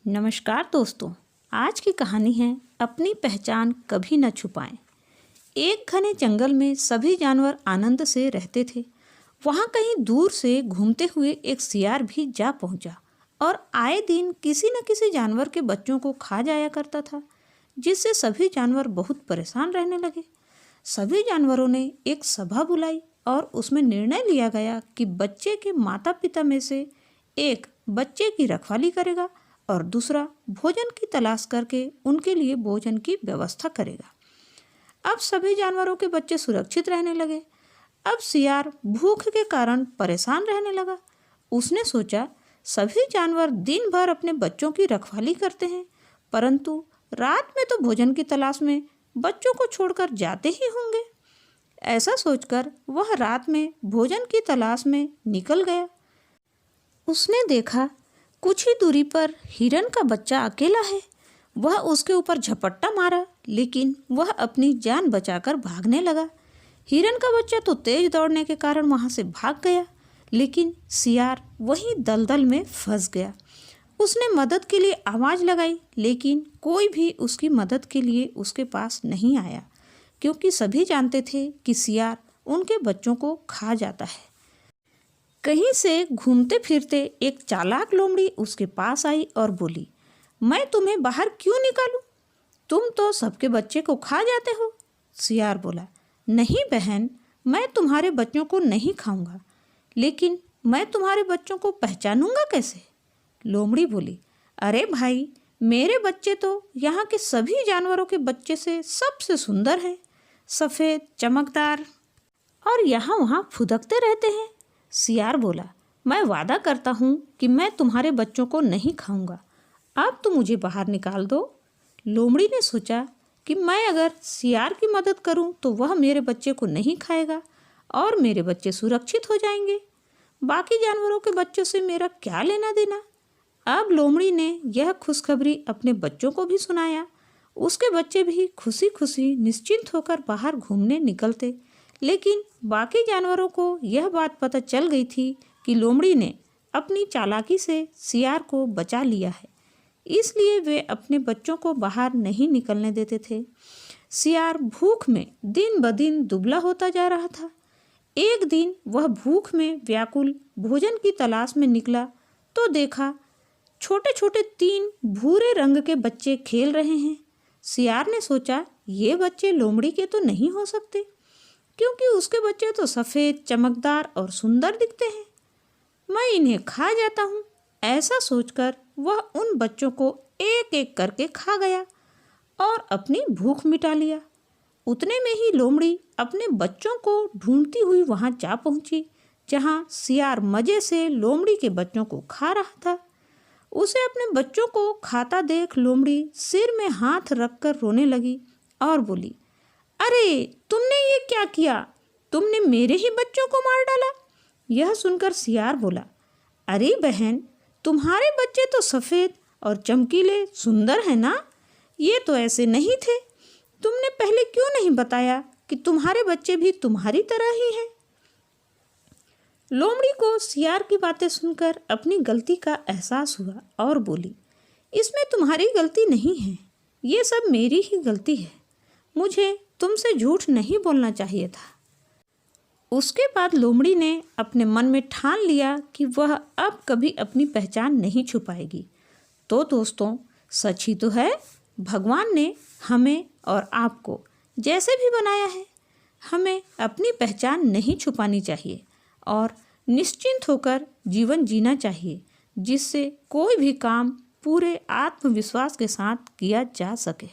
नमस्कार दोस्तों, आज की कहानी है अपनी पहचान कभी न छुपाएं। एक घने जंगल में सभी जानवर आनंद से रहते थे। वहाँ कहीं दूर से घूमते हुए एक सियार भी जा पहुँचा और आए दिन किसी न किसी जानवर के बच्चों को खा जाया करता था, जिससे सभी जानवर बहुत परेशान रहने लगे। सभी जानवरों ने एक सभा बुलाई और उसमें निर्णय लिया गया कि बच्चे के माता पिता में से एक बच्चे की रखवाली करेगा और दूसरा भोजन की तलाश करके उनके लिए भोजन की व्यवस्था करेगा। अब सभी जानवरों के बच्चे सुरक्षित रहने लगे। अब सियार भूख के कारण परेशान रहने लगा। उसने सोचा, सभी जानवर दिन भर अपने बच्चों की रखवाली करते हैं, परंतु रात में तो भोजन की तलाश में बच्चों को छोड़कर जाते ही होंगे। ऐसा सोचकर वह रात में भोजन की तलाश में निकल गया। उसने देखा कुछ ही दूरी पर हिरन का बच्चा अकेला है। वह उसके ऊपर झपट्टा मारा, लेकिन वह अपनी जान बचाकर भागने लगा। हिरन का बच्चा तो तेज दौड़ने के कारण वहां से भाग गया, लेकिन सियार वहीं दलदल में फंस गया। उसने मदद के लिए आवाज़ लगाई, लेकिन कोई भी उसकी मदद के लिए उसके पास नहीं आया, क्योंकि सभी जानते थे कि सियार उनके बच्चों को खा जाता है। कहीं से घूमते फिरते एक चालाक लोमड़ी उसके पास आई और बोली, मैं तुम्हें बाहर क्यों निकालूं? तुम तो सबके बच्चे को खा जाते हो। सियार बोला, नहीं बहन, मैं तुम्हारे बच्चों को नहीं खाऊंगा, लेकिन मैं तुम्हारे बच्चों को पहचानूंगा कैसे? लोमड़ी बोली, अरे भाई, मेरे बच्चे तो यहाँ के सभी जानवरों के बच्चे से सबसे सुंदर हैं, सफ़ेद, चमकदार और यहाँ वहाँ फुदकते रहते हैं। सियार बोला, मैं वादा करता हूँ कि मैं तुम्हारे बच्चों को नहीं खाऊंगा। अब तो मुझे बाहर निकाल दो। लोमड़ी ने सोचा कि मैं अगर सियार की मदद करूँ तो वह मेरे बच्चे को नहीं खाएगा और मेरे बच्चे सुरक्षित हो जाएंगे। बाकी जानवरों के बच्चों से मेरा क्या लेना देना। अब लोमड़ी ने यह खुशखबरी अपने बच्चों को भी सुनाया। उसके बच्चे भी खुशी खुशी निश्चिंत होकर बाहर घूमने निकलते, लेकिन बाकी जानवरों को यह बात पता चल गई थी कि लोमड़ी ने अपनी चालाकी से सियार को बचा लिया है, इसलिए वे अपने बच्चों को बाहर नहीं निकलने देते थे। सियार भूख में दिन ब दिन दुबला होता जा रहा था। एक दिन वह भूख में व्याकुल भोजन की तलाश में निकला तो देखा छोटे छोटे 3 भूरे रंग के बच्चे खेल रहे हैं। सियार ने सोचा, ये बच्चे लोमड़ी के तो नहीं हो सकते, क्योंकि उसके बच्चे तो सफ़ेद, चमकदार और सुंदर दिखते हैं। मैं इन्हें खा जाता हूँ। ऐसा सोचकर वह उन बच्चों को एक एक करके खा गया और अपनी भूख मिटा लिया। उतने में ही लोमड़ी अपने बच्चों को ढूंढती हुई वहाँ जा पहुँची, जहाँ सियार मज़े से लोमड़ी के बच्चों को खा रहा था। उसे अपने बच्चों को खाता देख लोमड़ी सिर में हाथ रखकर रोने लगी और बोली, अरे तुमने ये क्या किया? तुमने मेरे ही बच्चों को मार डाला। यह सुनकर सियार बोला, अरे बहन, तुम्हारे बच्चे तो सफ़ेद और चमकीले सुंदर हैं ना, ये तो ऐसे नहीं थे। तुमने पहले क्यों नहीं बताया कि तुम्हारे बच्चे भी तुम्हारी तरह ही हैं? लोमड़ी को सियार की बातें सुनकर अपनी गलती का एहसास हुआ और बोली, इसमें तुम्हारी गलती नहीं है, ये सब मेरी ही गलती है। मुझे तुमसे झूठ नहीं बोलना चाहिए था। उसके बाद लोमड़ी ने अपने मन में ठान लिया कि वह अब कभी अपनी पहचान नहीं छुपाएगी। तो दोस्तों, सच ही तो है, भगवान ने हमें और आपको जैसे भी बनाया है, हमें अपनी पहचान नहीं छुपानी चाहिए और निश्चिंत होकर जीवन जीना चाहिए, जिससे कोई भी काम पूरे आत्मविश्वास के साथ किया जा सके।